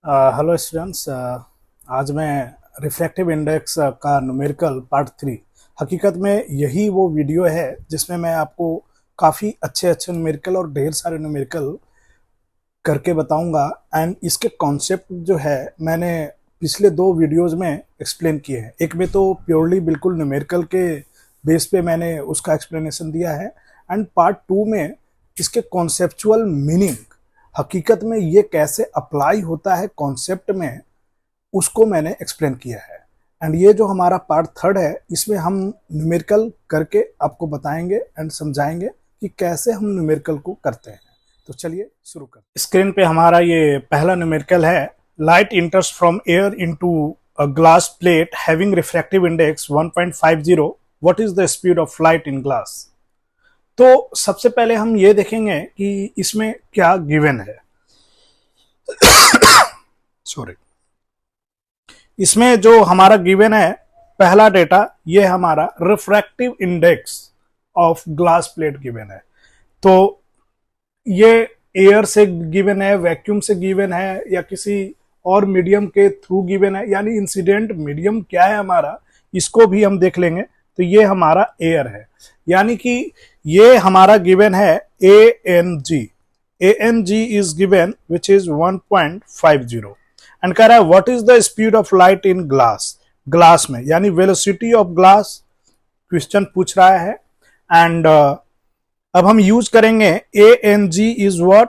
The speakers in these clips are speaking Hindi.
Hello students. आज मैं रिफ्रैक्टिव इंडेक्स का न्यूमेरिकल पार्ट 3। हकीकत में यही वो वीडियो है जिसमें मैं आपको काफ़ी अच्छे अच्छे न्यूमेरिकल और ढेर सारे न्यूमेरिकल करके बताऊंगा। एंड इसके कॉन्सेप्ट जो है मैंने पिछले दो वीडियोस में एक्सप्लेन किए हैं। एक में तो प्योरली बिल्कुल न्यूमेरिकल के बेस पे मैंने उसका एक्सप्लेनेशन दिया है, एंड पार्ट 2 में इसके कॉन्सेप्चुअल मीनिंग, हकीकत में ये कैसे अप्लाई होता है कॉन्सेप्ट में, उसको मैंने एक्सप्लेन किया है। एंड ये जो हमारा पार्ट 3 है, इसमें हम न्यूमेरिकल करके आपको बताएंगे एंड समझाएंगे कि कैसे हम न्यूमेरिकल को करते हैं। तो चलिए शुरू करते। स्क्रीन पे हमारा ये पहला न्यूमेरिकल है। Light इंटर्स from air into a glass plate having refractive index 1.50। What is the speed of light in glass? तो सबसे पहले हम ये देखेंगे कि इसमें क्या गिवन है। सॉरी, इसमें जो हमारा गिवन है पहला डेटा, ये हमारा refractive index of glass plate given है। तो ये एयर से गिवन है, वैक्यूम से गिवन है, या किसी और मीडियम के थ्रू गिवन है, यानी इंसिडेंट मीडियम क्या है हमारा, इसको भी हम देख लेंगे। तो ये हमारा एयर है, यानी कि ये हमारा गिवन है ANG। ANG is given which is 1.50। And कह रहा है what is the speed of light in glass, glass में, यानी वेलोसिटी ऑफ ग्लास क्वेश्चन पूछ रहा है। एंड अब हम यूज करेंगे ANG is what,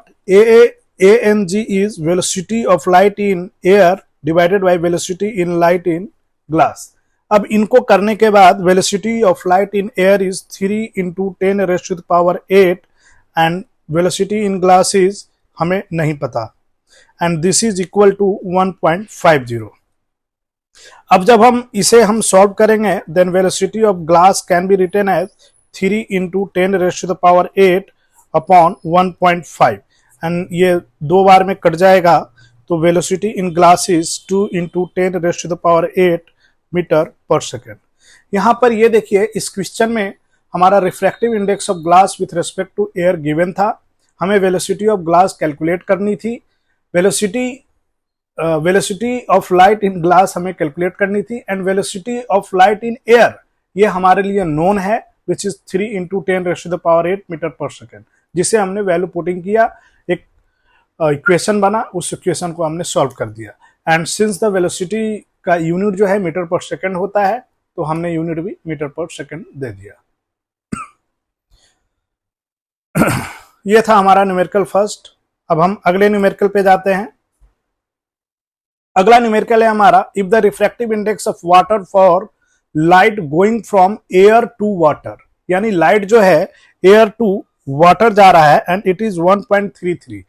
ANG is velocity of light in air divided by velocity in light in glass. अब इनको करने के बाद velocity of light in air is 3 × 10⁸ and velocity in glass is हमें नहीं पता, and this is equal to 1.50। अब जब हम इसे हम सॉल्व करेंगे, then velocity of glass can be written as 3 × 10⁸ upon 1.5, and ये दो बार में कट जाएगा, तो velocity in glass is 2 × 10⁸ metre per second. यहां पर ये देखिए, इस क्वेश्चन में हमारा refractive index of glass with respect to air given था। हमें वेलोसिटी ऑफ ग्लास कैलकुलेट करनी थी, velocity of light in glass हमें कैलकुलेट करनी थी, and velocity of light in air ये हमारे लिए नोन है, which is 3 × 10⁸ metre per second, जिसे हमने वैल्यू पुटिंग किया, एक इक्वेशन बना, उस इक्वेशन को हमने सॉल्व कर दिया। एंड सिंस द वेलोसिटी का यूनिट जो है मीटर पर सेकेंड होता है, तो हमने यूनिट भी मीटर पर सेकेंड दे दिया। ये था हमारा न्यूमेरिकल फर्स्ट। अब हम अगले न्यूमेरिकल पे जाते हैं। अगला न्यूमेरिकल है हमारा, if the refractive index of water for light going from air to water, यानी लाइट जो है एयर टू वाटर जा रहा है, एंड इट इज 1.33।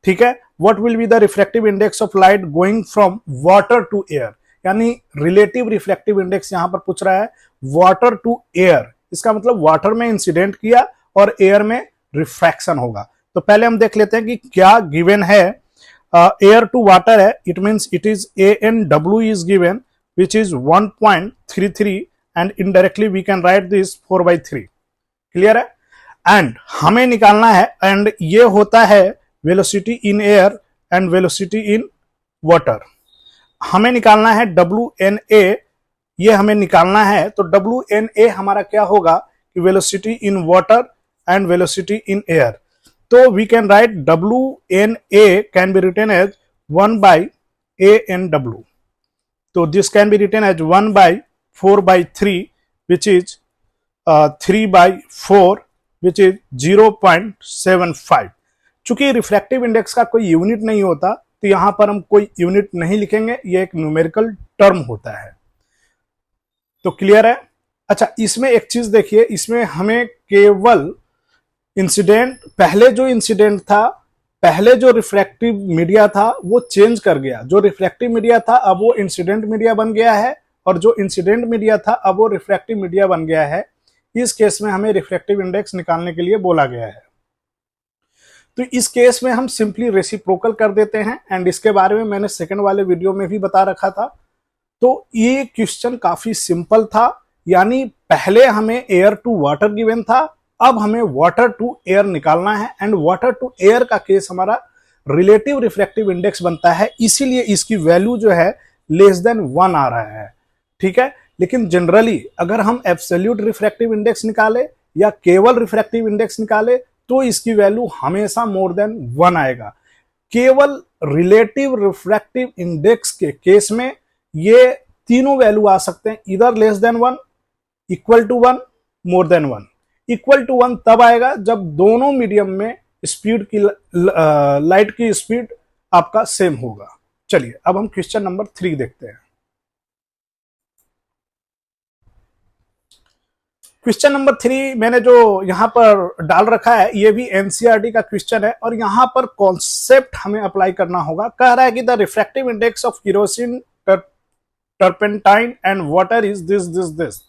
ठीक है, what will be the refractive index of light going from water to air, यानी रिलेटिव रिफ्रैक्टिव इंडेक्स यहां पर पूछ रहा है वाटर टू एयर। इसका मतलब वाटर में इंसिडेंट किया और एयर में रिफ्रैक्शन होगा। तो पहले हम देख लेते हैं कि क्या गिवन है। एयर टू वाटर है, it means it is ANW is given which is 1.33, and indirectly we can write this 4/3। Clear है? एंड हमें निकालना है, एंड ये होता है velocity in air and velocity in water. हमें निकालना है WNA, ये हमें निकालना है। तो WNA हमारा क्या होगा कि velocity in water and velocity in air. तो we can write WNA can be written as 1/ANW। तो this can be written as 1/4/3 which is 3/4 which is 0.75। चूंकि रिफ्रैक्टिव इंडेक्स का कोई यूनिट नहीं होता, तो यहां पर हम कोई यूनिट नहीं लिखेंगे, ये एक न्यूमेरिकल टर्म होता है। तो क्लियर है? अच्छा, इसमें एक चीज देखिए, इसमें हमें केवल इंसिडेंट, पहले जो इंसिडेंट था, पहले जो रिफ्रैक्टिव मीडिया था वो चेंज कर गया। जो रिफ्रैक्टिव मीडिया था अब वो इंसिडेंट मीडिया बन गया है, और जो इंसिडेंट मीडिया था अब वो रिफ्रैक्टिव मीडिया बन गया है। इस केस में हमें रिफ्रैक्टिव इंडेक्स निकालने के लिए बोला गया है। तो इस केस में हम सिंपली रेसिप्रोकल कर देते हैं, एंड इसके बारे में मैंने सेकंड वाले वीडियो में भी बता रखा था। तो ये क्वेश्चन काफी सिंपल था, यानी पहले हमें एयर टू वाटर गिवन था, अब हमें वाटर टू एयर निकालना है, एंड वाटर टू एयर का केस हमारा रिलेटिव रिफ्रैक्टिव इंडेक्स बनता है, इसीलिए इसकी वैल्यू जो है लेस देन 1 आ रहा है, ठीक है। लेकिन जनरली अगर हम एब्सोल्यूट रिफ्रैक्टिव इंडेक्स निकाले या केवल रिफ्रैक्टिव इंडेक्स निकाले तो इसकी वैल्यू हमेशा मोर देन 1 आएगा। केवल रिलेटिव रिफ्रैक्टिव इंडेक्स के केस में ये तीनों वैल्यू आ सकते हैं, इधर less than 1, equal to 1, more than 1। Equal to 1 तब आएगा जब दोनों मीडियम में स्पीड की लाइट की स्पीड आपका सेम होगा। चलिए अब हम क्वेश्चन नंबर 3 देखते हैं। क्वेश्चन नंबर 3 मैंने जो यहां पर डाल रखा है ये भी एनसीईआरटी का क्वेश्चन है और यहां पर कॉन्सेप्ट हमें अप्लाई करना होगा। कह रहा है कि the refractive index of kerosene, turpentine and water is this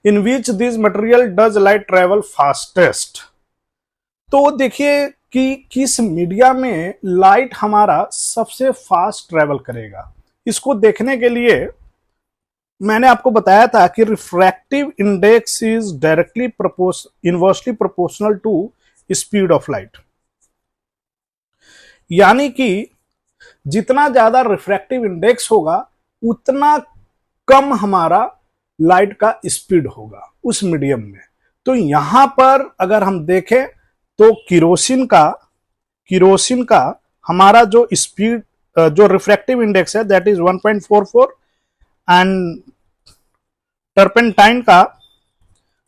in which this material does light travel fastest. तो देखिए कि किस मीडिया में लाइट हमारा सबसे फास्ट ट्रेवल करेगा। इसको देखने के लिए मैंने आपको बताया था कि refractive index is directly inversely proportional to speed of light, यानी कि जितना ज्यादा रिफ्रैक्टिव इंडेक्स होगा उतना कम हमारा लाइट का स्पीड होगा उस मीडियम में। तो यहां पर अगर हम देखें तो किरोसिन का हमारा जो स्पीड जो रिफ्रैक्टिव इंडेक्स है दैट इज 1.44 एंड टर्पेंटाइन का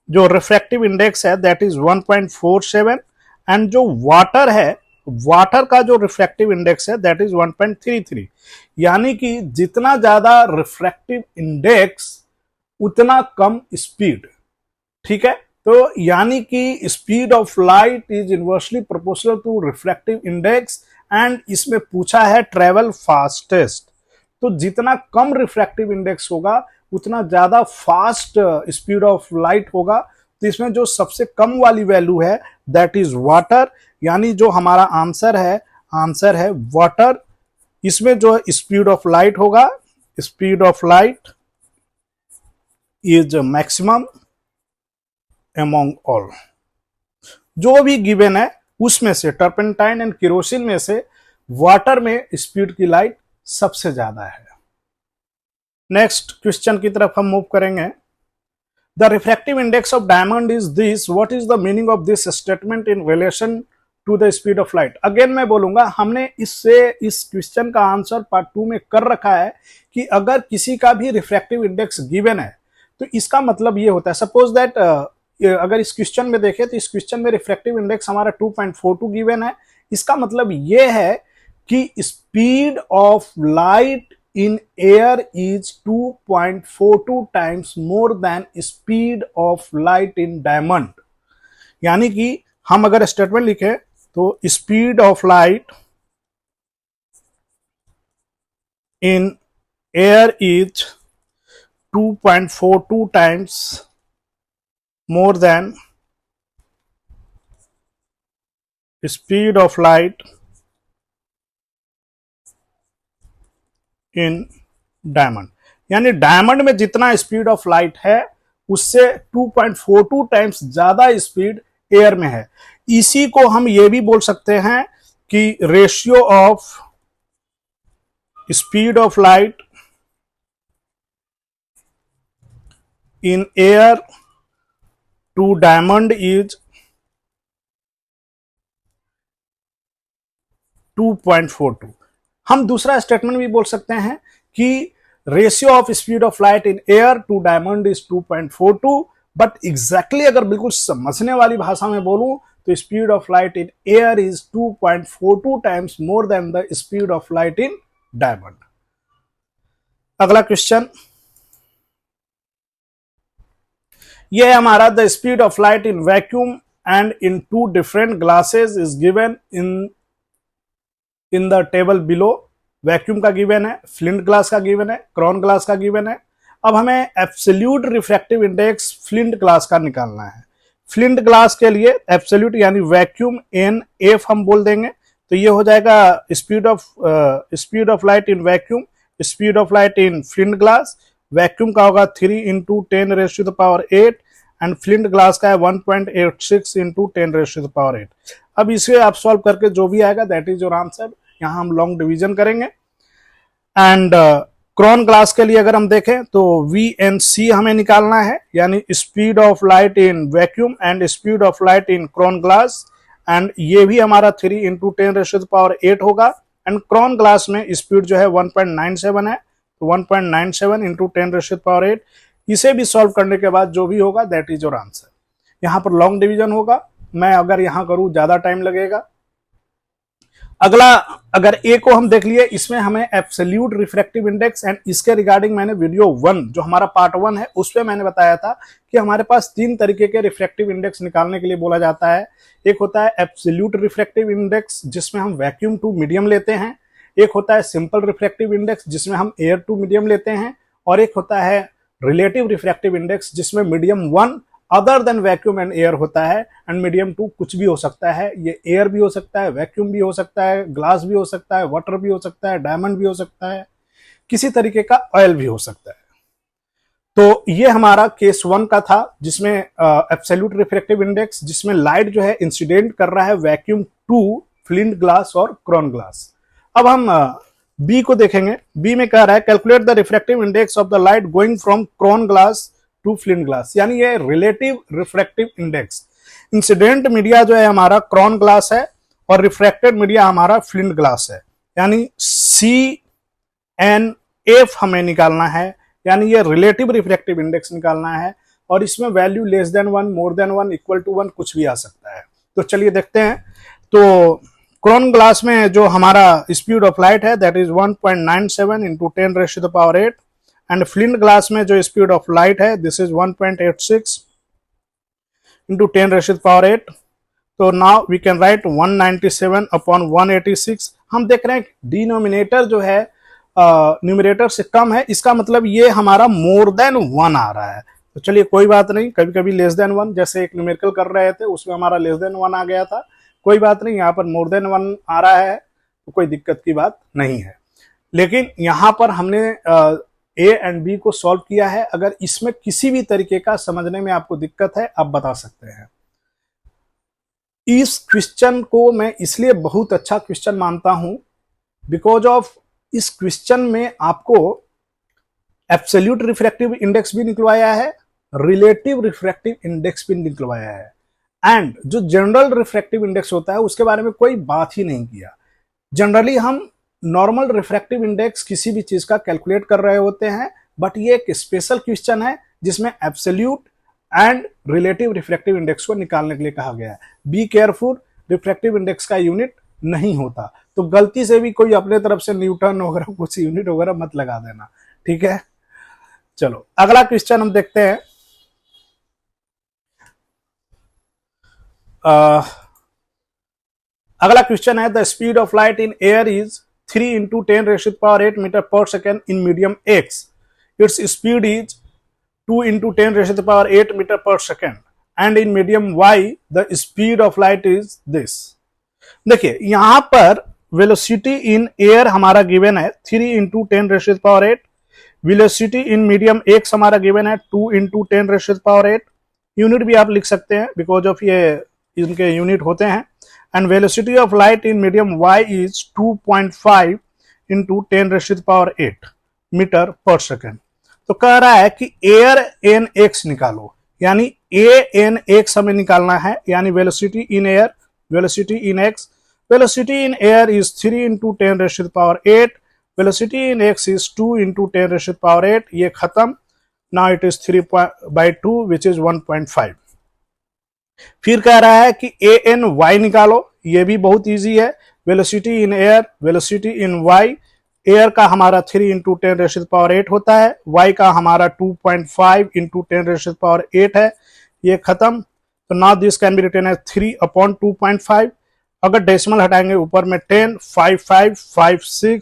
जो रिफ्रैक्टिव इंडेक्स है दैट इज 1.47 एंड जो वाटर है, वाटर का जो रिफ्रैक्टिव इंडेक्स है दैट इज 1.33। यानी कि जितना ज्यादा रिफ्रैक्टिव इंडेक्स उतना कम स्पीड, ठीक है। तो यानी कि speed of light is inversely proportional to refractive index and इसमें पूछा है ट्रेवल फास्टेस्ट। तो जितना कम रिफ्रैक्टिव इंडेक्स होगा उतना ज्यादा फास्ट स्पीड ऑफ लाइट होगा। तो इसमें जो सबसे कम वाली वैल्यू है दैट इज वाटर, यानी जो हमारा आंसर है वाटर। इसमें जो स्पीड ऑफ लाइट होगा, speed of light is maximum among all. जो भी गिवन है उसमें से टर्पेंटाइन एंड केरोसिन में से वाटर में स्पीड की लाइट सबसे ज्यादा है। नेक्स्ट क्वेश्चन की तरफ हम मूव करेंगे। The refractive index of diamond is this, what is the meaning of this statement in relation to the speed of light. Again मैं बोलूंगा, हमने इस क्वेश्चन का आंसर पार्ट 2 में कर रखा है कि अगर किसी का भी रिफ्रैक्टिव इंडेक्स गिवन है तो इसका मतलब ये होता है, सपोज दैट अगर इस क्वेश्चन में देखें तो इस क्वेश्चन में रिफ्रैक्टिव इंडेक्स हमारा 2.42 गिवन है। इसका मतलब ये है कि speed of light in air is 2.42 times more than speed of light in diamond। यानी कि हम अगर स्टेटमेंट लिखें तो speed of light in air is 2.42 times more than speed of light in diamond. यानी डायमंड में जितना स्पीड ऑफ लाइट है उससे 2.42 टाइम्स ज्यादा स्पीड एयर में है। इसी को हम ये भी बोल सकते हैं कि ratio of speed of light in air to diamond is 2.42। हम दूसरा स्टेटमेंट भी बोल सकते हैं कि ratio of speed of light in air to diamond is 2.42, but exactly अगर बिल्कुल समझने वाली भाषा में बोलूं तो speed of light in air is 2.42 times more than the speed of light in diamond. अगला क्वेश्चन, यह हमारा the speed of light in vacuum and in 2 different glasses is given in the table below. Vacuum का गिवन है, फ्लिंट ग्लास का गिवन है, क्राउन ग्लास का गिवन है। अब हमें absolute refractive index flint glass का निकालना है। फ्लिंट ग्लास के लिए एब्सोल्यूट यानी वैक्यूम एन एफ हम बोल देंगे, तो ये हो जाएगा speed of light in vacuum, speed of light in flint glass. Vacuum का होगा 3 × 10⁸ एंड फ्लिंट ग्लास का है 1.86 इंटू 10⁸8। अब इसे आप सॉल्व करके जो भी आएगा दैट इज योर आंसर। यहां हम लॉन्ग डिवीजन करेंगे। एंड क्रोन ग्लास के लिए अगर हम देखें तो वी एन सी हमें निकालना है, यानी speed of light in vacuum and speed of light in crown glass. And ये भी हमारा 3 इंटू 10⁸8 होगा। एंड क्रोन ग्लास में स्पीड जो है 1.97 है, तो 1.97 इंटू 10⁸8। इसे भी सॉल्व करने के बाद जो भी होगा दैट इज योर आंसर। यहां पर लॉन्ग डिवीजन होगा, मैं अगर यहां करूं ज्यादा टाइम लगेगा। अगला अगर ए को हम देख लिए, इसमें हमें एब्सोल्यूट रिफ्रैक्टिव इंडेक्स एंड इसके रिगार्डिंग मैंने वीडियो 1 जो हमारा पार्ट 1 है उसमें मैंने बताया था कि हमारे पास 3 तरीके के रिफ्रैक्टिव इंडेक्स निकालने के लिए बोला जाता है। एक होता है एब्सोल्यूट रिफ्रैक्टिव इंडेक्स जिसमें हम वैक्यूम टू मीडियम लेते हैं, एक होता है सिंपल रिफ्रैक्टिव इंडेक्स जिसमें हम एयर टू मीडियम लेते हैं, और एक होता है रिलेटिव रिफ्रैक्टिव इंडेक्स जिसमें medium 1 other than vacuum and air होता है, एंड मीडियम 2 कुछ भी हो सकता है। ये एयर भी हो सकता है, वैक्यूम भी हो सकता है, ग्लास भी हो सकता है, वाटर भी हो सकता है, डायमंड भी हो सकता है, किसी तरीके का ऑयल भी हो सकता है। तो ये हमारा केस 1 का था जिसमें एब्सोल्यूट रिफ्रैक्टिव इंडेक्स जिसमें लाइट जो है इंसिडेंट कर रहा है वैक्यूम टू फ्लिंट ग्लास और क्रोन ग्लास। अब हम बी को देखेंगे। बी में कह रहा है calculate the refractive index of the light going from crown glass to flint glass, यानी ये relative refractive index. Incident media जो है हमारा क्रोन ग्लास है और रिफ्रैक्टेड मीडिया हमारा फ्लिंट ग्लास है, यानी सी एन एफ हमें निकालना है, यानी ये रिलेटिव रिफ्रैक्टिव इंडेक्स निकालना है। और इसमें value less than 1, more than 1, equal to 1 कुछ भी आ सकता है। तो चलिए देखते हैं। तो क्रोन ग्लास में जो हमारा स्पीड ऑफ लाइट है that is 1.97 into 10⁸8, and flint glass में जो स्पीड ऑफ लाइट है दिस इज 1.86 इंटू 10⁸8। तो now we can write 197 upon 186। हम देख रहे हैं डिनोमिनेटर जो है न्यूमरेटर से कम है, इसका मतलब ये हमारा मोर देन 1 आ रहा है। तो चलिए कोई बात नहीं, कभी कभी लेस देन 1, जैसे एक न्यूमेरिकल कर रहे थे उसमें हमारा लेस देन 1 आ गया था, कोई बात नहीं, यहाँ पर मोर देन 1 आ रहा है तो कोई दिक्कत की बात नहीं है। लेकिन यहाँ पर हमने ए एंड बी को सॉल्व किया है। अगर इसमें किसी भी तरीके का समझने में आपको दिक्कत है आप बता सकते हैं। इस क्वेश्चन को मैं इसलिए बहुत अच्छा क्वेश्चन मानता हूं बिकॉज ऑफ इस क्वेश्चन में आपको एब्सोल्यूट रिफ्रैक्टिव इंडेक्स भी निकलवाया है, रिलेटिव रिफ्रैक्टिव इंडेक्स भी निकलवाया है, एंड जो जनरल रिफ्रैक्टिव इंडेक्स होता है उसके बारे में कोई बात ही नहीं किया। जनरली हम नॉर्मल रिफ्रैक्टिव इंडेक्स किसी भी चीज का कैलकुलेट कर रहे होते हैं, बट ये एक स्पेशल क्वेश्चन है जिसमें absolute and relative refractive index को निकालने के लिए कहा गया है। बी केयरफुल, रिफ्रैक्टिव इंडेक्स का यूनिट नहीं होता, तो गलती से भी कोई अपने तरफ से न्यूटन वगैरह कुछ यूनिट वगैरह मत लगा देना, ठीक है। चलो अगला क्वेश्चन हम देखते हैं। अगला क्वेश्चन है the speed of light in air is 3 into 10⁸8 metre per second in medium X. It's speed is 2 into 10⁸8 metre per second, and in medium Y the speed of light is this. देखिए यहां पर वेलोसिटी इन एयर हमारा गिवन है 3 into 10⁸8, velocity in medium X हमारा गिवन है 2 इंटू 10⁸8। यूनिट भी आप लिख सकते हैं बिकॉज ऑफ ये इनके यूनिट होते हैं। And velocity of light in medium Y is 2.5 into 10⁸8 metre per second. तो कह रहा है कि एयर एन एक्स निकालो, यानी ए एन एक्स हमें निकालना है, यानी velocity in air, velocity in x. Velocity in air is 3 into 10⁸8, velocity in x is 2 into 10⁸8। ये खत्म, now it is 3/2 which is 1.5। फिर कह रहा है कि ए एन वाई निकालो, ये भी बहुत इजी है। Velocity in air, velocity in Y, air का हमारा 3 इंटू 10⁸8 होता है, वाई का हमारा 2.5 इंटू 10⁸8 है, ये खत्म। तो now this can be written as 3 upon 2.5। अगर डेसिमल हटाएंगे ऊपर में 10, 5 5 5 6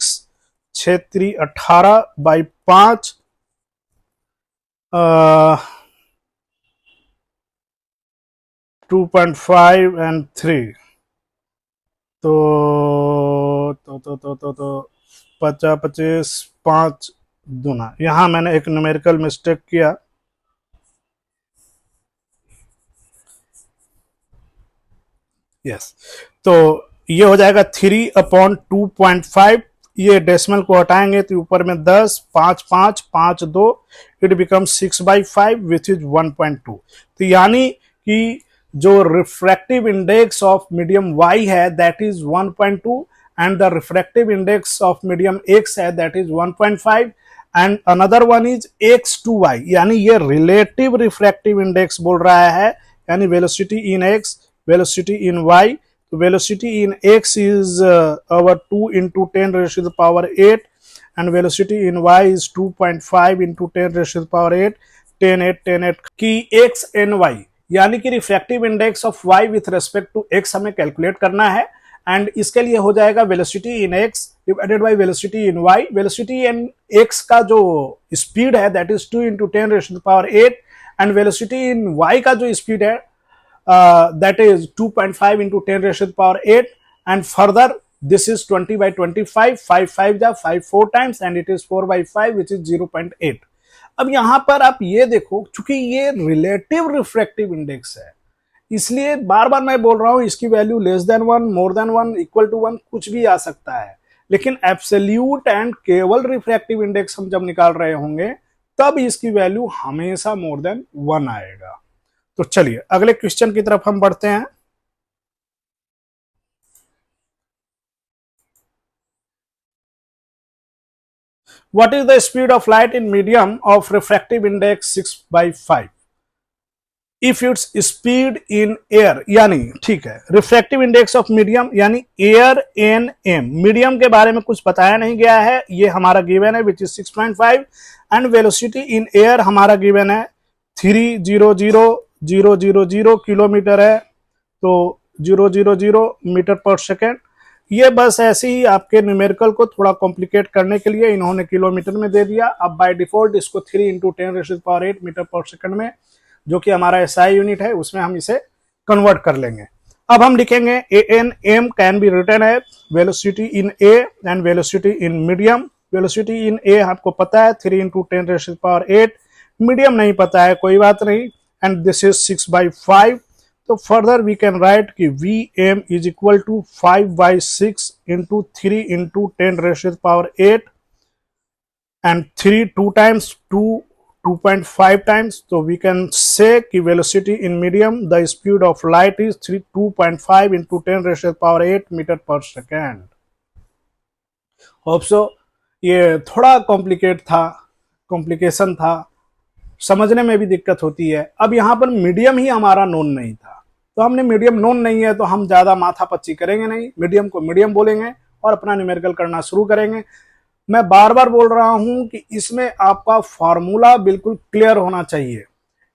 6 3 18 बाई 5 2.5 एंड 3 तो 50 25 5 दूना। यहां मैंने एक न्यूमेरिकल मिस्टेक किया, यस, तो ये हो जाएगा 3/2.5। ये डेसिमल को हटाएंगे तो ऊपर में 10, 5 5 5 2, इट बिकम 6/5 विच इज 1.2। तो यानी कि जो refractive index of medium y है that is 1.2, and the refractive index of medium x है that is 1.5, and another one is x/y, यानी ये रिलेटिव रिफ्रैक्टिव इंडेक्स बोल रहा है, यानी velocity in x, velocity in y. So velocity in x is our 2 into 10 raised to the power 8, and velocity in y is 2.5 into 10 raised to the power 8, 10 8 10 8 की x and y, यानी कि refractive index of y with respect to x हमें कैलकुलेट करना है, एंड इसके लिए हो जाएगा velocity in x divided by velocity in y। Velocity in x का जो स्पीड है that is 2 into 10 raised to the power 8, and velocity in y का जो स्पीड है that is 2.5 into 10 raised to the power 8, and further this is 20/25, 5 5 जा 5 4 times, and it is 4/5 which is 0.8। अब यहां पर आप ये देखो, चूंकि ये रिलेटिव रिफ्रैक्टिव इंडेक्स है, इसलिए बार बार मैं बोल रहा हूं इसकी value less than 1, more than 1, equal to 1 कुछ भी आ सकता है, लेकिन एब्सोल्यूट एंड केवल रिफ्रैक्टिव इंडेक्स हम जब निकाल रहे होंगे तब इसकी वैल्यू हमेशा मोर देन 1 आएगा। तो चलिए अगले क्वेश्चन की तरफ हम बढ़ते हैं। What is the speed of light in medium of refractive index 6/5 if its speed in air, यानी ठीक है रिफ्रैक्टिव इंडेक्स ऑफ मीडियम यानी एयर एन एम, मीडियम के बारे में कुछ बताया नहीं गया है, ये हमारा गिवन है which is 6.5, and velocity in air हमारा गिवन है 300,000 किलोमीटर है, तो 000 मीटर पर सेकेंड। ये बस ऐसे ही आपके न्यूमेरिकल को थोड़ा कॉम्प्लिकेट करने के लिए इन्होंने किलोमीटर में दे दिया। अब बाय डिफॉल्ट इसको 3 into 10 raised to the power 8 metre पर सेकंड में, जो कि हमारा एसआई यूनिट है, उसमें हम इसे कन्वर्ट कर लेंगे। अब हम लिखेंगे A N M can be written as velocity in A and velocity in medium. Velocity in A आपको पता है 3 into 10 raised to the power 8, medium नहीं पता है कोई बात नहीं, एंड दिस इज 6/5। तो फर्दर वी कैन राइट कि Vm is equal to 5/6 into 3 into 10 raised to the power 8, and 3 2 times 2 2.5 times, so we can say कि velocity in medium the speed of light is 2.5 into 10 raised to the power 8 metre per second. Hope so ये थोड़ा कॉम्प्लिकेशन था, समझने में भी दिक्कत होती है। अब यहाँ पर मीडियम ही हमारा नोन नहीं था, तो हमने मीडियम नोन नहीं है तो हम ज्यादा माथा पच्ची करेंगे नहीं, मीडियम को मीडियम बोलेंगे और अपना न्यूमेरिकल करना शुरू करेंगे। मैं बार बार बोल रहा हूं कि इसमें आपका फॉर्मूला बिल्कुल क्लियर होना चाहिए।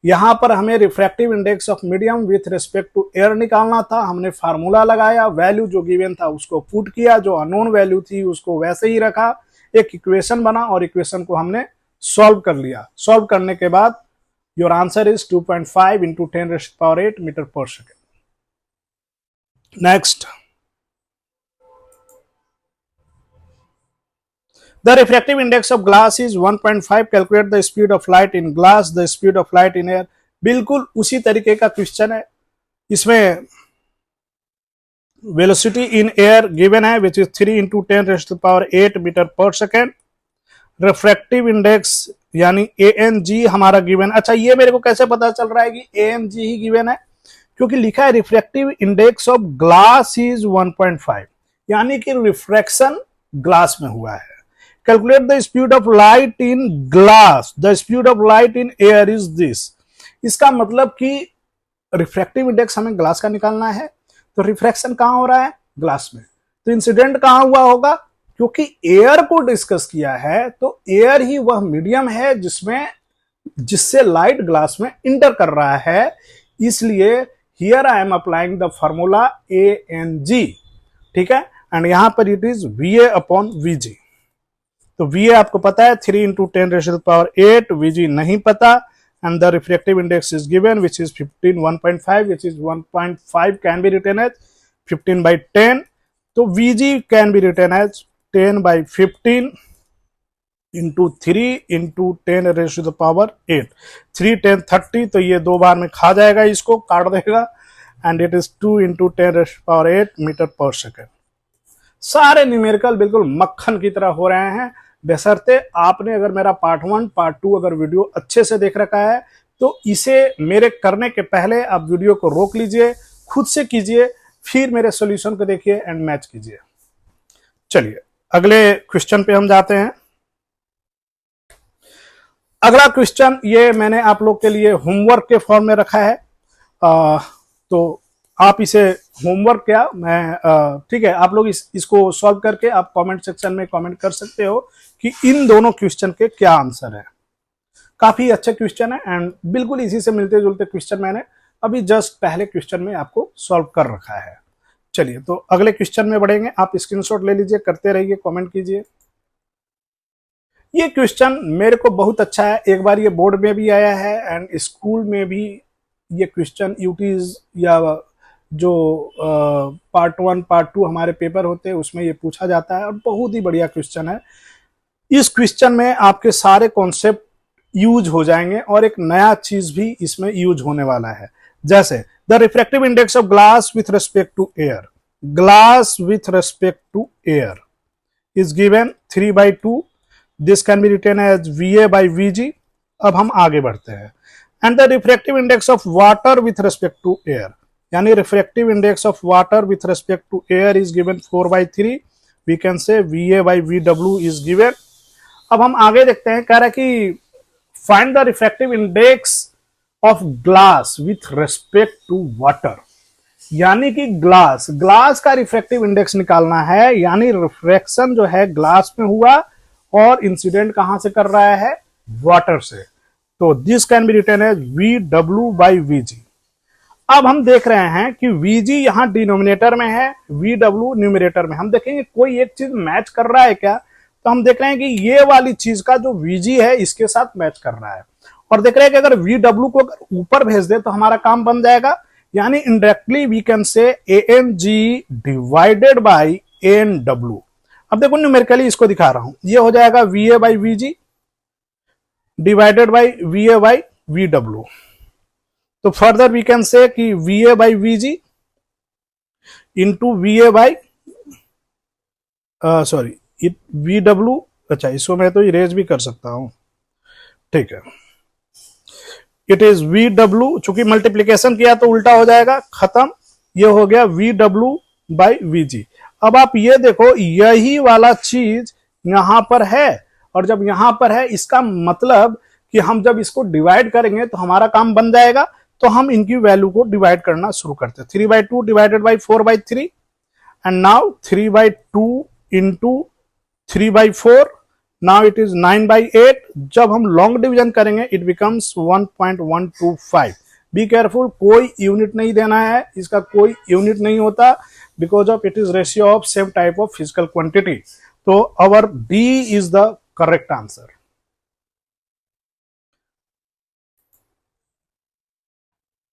यहां पर हमें refractive index of medium with respect to air निकालना था, हमने फार्मूला लगाया, वैल्यू जो गिवन था उसको पुट किया, जो अननोन वैल्यू थी उसको वैसे ही रखा, एक इक्वेशन बना और इक्वेशन को हमने सॉल्व कर लिया। सॉल्व करने के बाद your answer is 2.5 into 10 raised to the power 8 metre per second. Next, the refractive index of glass is 1.5, calculate the speed of light in glass, the speed of light in air। बिल्कुल उसी तरीके का क्वेश्चन है, इसमें वेलोसिटी इन एयर गिवन है which is 3 into 10 raised to the power 8 metre per second. Refractive index यानी ANG हमारा गिवन। अच्छा, ये मेरे को कैसे पता चल रहा है कि ANG ही गिवन है, क्योंकि लिखा है refractive index of glass is 1.5, यानी कि रिफ्रैक्शन ग्लास में हुआ है। Calculate the speed of light in glass, the speed of light in air is this. इसका मतलब कि रिफ्रैक्टिव इंडेक्स हमें ग्लास का निकालना है, तो रिफ्रैक्शन कहां हो रहा है? ग्लास में। तो इंसिडेंट कहां हुआ होगा? क्योंकि एयर को डिस्कस किया है, तो एयर ही वह मीडियम है जिससे लाइट ग्लास में इंटर कर रहा है, इसलिए here I am applying the formula ANG, ठीक है, एंड यहां पर इट इज VA/VG। तो VA आपको पता है 3 into 10 raised to the power 8, VG नहीं पता, and the refractive index is given which is 15 1.5, which is 1.5 can be written as 15/10, तो VG can be written as 10/15 into 3 into 10 raised to the power 8, 3 10 30, तो ये दो बार में खा जाएगा, इसको काट देगा, and it is 2 × 10⁸ metre per second. सारे न्यूमेरिकल बिल्कुल मक्खन की तरह हो रहे हैं, बशर्ते आपने अगर मेरा पार्ट 1 पार्ट 2 अगर वीडियो अच्छे से देख रखा है तो इसे मेरे करने के पहले आप वीडियो को रोक लीजिए, खुद से कीजिए, फिर मेरे सॉल्यूशन को देखिए एंड मैच कीजिए। चलिए अगले क्वेश्चन पे हम जाते हैं। अगला क्वेश्चन ये मैंने आप लोग के लिए होमवर्क के फॉर्म में रखा है, तो आप इसे होमवर्क क्या मैं ठीक है, आप लोग इसको सॉल्व करके आप कमेंट सेक्शन में कमेंट कर सकते हो कि इन दोनों क्वेश्चन के क्या आंसर है। काफी अच्छे क्वेश्चन है एंड बिल्कुल इसी से मिलते जुलते क्वेश्चन मैंने अभी जस्ट पहले क्वेश्चन में आपको सॉल्व कर रखा है। चलिए तो अगले क्वेश्चन में बढ़ेंगे, आप स्क्रीनशॉट ले लीजिए, करते रहिए, कमेंट कीजिए। ये क्वेश्चन मेरे को बहुत अच्छा है, एक बार ये बोर्ड में भी आया है एंड स्कूल में भी ये क्वेश्चन यूटीज या जो पार्ट 1 पार्ट 2 हमारे पेपर होते हैं उसमें ये पूछा जाता है और बहुत ही बढ़िया क्वेश्चन है। इस क्वेश्चन में आपके सारे कॉन्सेप्ट यूज हो जाएंगे और एक नया चीज भी इसमें यूज होने वाला है, जैसे the refractive index of glass with respect to air. Glass with respect to air is given 3/2, this can be written as VA/VG। अब हम आगे बढ़ते हैं। And the refractive index of water with respect to air, यानी refractive index of water with respect to air is given 4/3, we can say VA/VW is given. अब हम आगे देखते हैं, कह रहा है कि find the refractive index of glass with respect to water, यानी कि ग्लास का रिफ्रैक्टिव इंडेक्स निकालना है, यानी रिफ्रैक्शन जो है ग्लास में हुआ और इंसिडेंट कहां से कर रहा है, वाटर से। तो this can be written as VW/VG। अब हम देख रहे हैं कि VG यहां डिनोमिनेटर में है, VW न्यूमरेटर में। हम देखेंगे कोई एक चीज मैच कर रहा है क्या, तो हम देख रहे हैं कि ये वाली चीज का जो VG है इसके साथ मैच कर रहा है और देख रहे हैं कि अगर VW को अगर ऊपर भेज दे तो हमारा काम बन जाएगा, यानी indirectly we can say ANG divided by ANW। अब देखो न्यूमेरिकली इसको दिखा रहा हूं, ये हो जाएगा VA/VG डिवाइडेड बाई VA/VW। तो फर्दर वी कैन से कि VA/VG इंटू VW। अच्छा इसको मैं तो इरेज भी कर सकता हूं, ठीक है। इट इज VW, चूंकि मल्टीप्लीकेशन किया तो उल्टा हो जाएगा, खत्म, ये हो गया VW/VG। अब आप ये देखो यही वाला चीज यहां पर है और जब यहां पर है इसका मतलब कि हम जब इसको डिवाइड करेंगे तो हमारा काम बन जाएगा। तो हम इनकी वैल्यू को डिवाइड करना शुरू करते हैं। 3/2 divided by 4/3 and now 3/2 into 3/4, now it is 9/8। जब हम लॉन्ग डिवीजन करेंगे इट बिकम्स 1.125। बी केयरफुल, कोई यूनिट नहीं देना है, इसका कोई यूनिट नहीं होता because of it is ratio of same type of physical quantity. तो our D is the correct answer.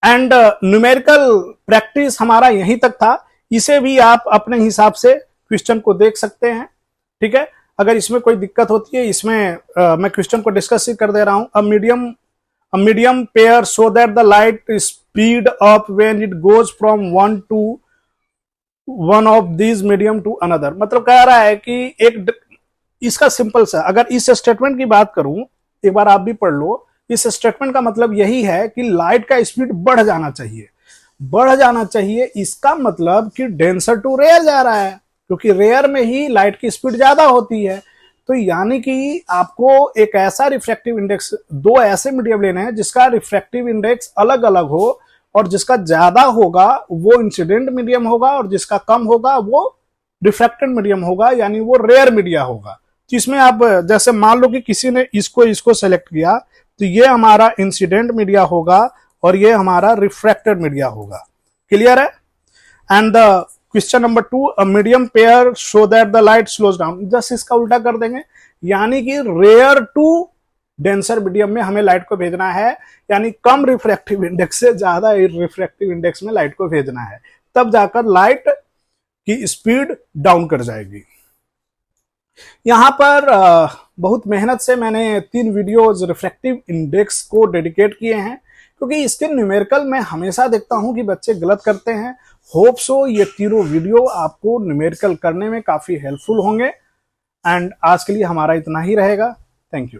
And numerical practice हमारा यहीं तक था, इसे भी आप अपने हिसाब से क्वेश्चन को देख सकते हैं, ठीक है। अगर इसमें कोई दिक्कत होती है, इसमें मैं क्वेश्चन को डिस्कस ही कर दे रहा हूं। A medium pair so that the light speed up when it goes from one of this medium to another. मतलब कह रहा है कि एक इसका सिंपल सा, अगर इस स्टेटमेंट की बात करूं, एक बार आप भी पढ़ लो, इस स्टेटमेंट का मतलब यही है कि लाइट का स्पीड बढ़ जाना चाहिए, बढ़ जाना चाहिए। इसका मतलब कि डेंसर टू रेयर जा रहा है, क्योंकि रेयर में ही लाइट की स्पीड ज्यादा होती है। तो यानी कि आपको एक ऐसा रिफ्रैक्टिव इंडेक्स, दो ऐसे मीडियम लेने हैं जिसका रिफ्रैक्टिव इंडेक्स अलग अलग हो और जिसका ज्यादा होगा वो इंसिडेंट मीडियम होगा और जिसका कम होगा वो रिफ्रैक्टेड मीडियम होगा, यानी वो रेयर मीडिया होगा। तो इसमें आप जैसे मान लो कि किसी ने इसको सेलेक्ट किया तो ये हमारा इंसिडेंट मीडिया होगा और ये हमारा रिफ्रैक्टेड मीडिया होगा। क्लियर है? And the question number 2, a medium pair show that the light slows down. Just इसका उल्टा कर देंगे, यानी कि रेयर टू डेंसर मीडियम में हमें लाइट को भेजना है, यानी कम रिफ्रैक्टिव इंडेक्स से ज्यादा रिफ्रैक्टिव इंडेक्स में लाइट को भेजना है, तब जाकर लाइट की स्पीड डाउन कर जाएगी। यहां पर बहुत मेहनत से मैंने 3 वीडियोज रिफ्रैक्टिव इंडेक्स को डेडिकेट किए हैं, क्योंकि इसके न्यूमेरिकल मैं हमेशा देखता हूं कि बच्चे गलत करते हैं। होप सो ये तीनों वीडियो आपको न्यूमेरिकल करने में काफी हेल्पफुल होंगे। एंड आज के लिए हमारा इतना ही रहेगा। Thank you.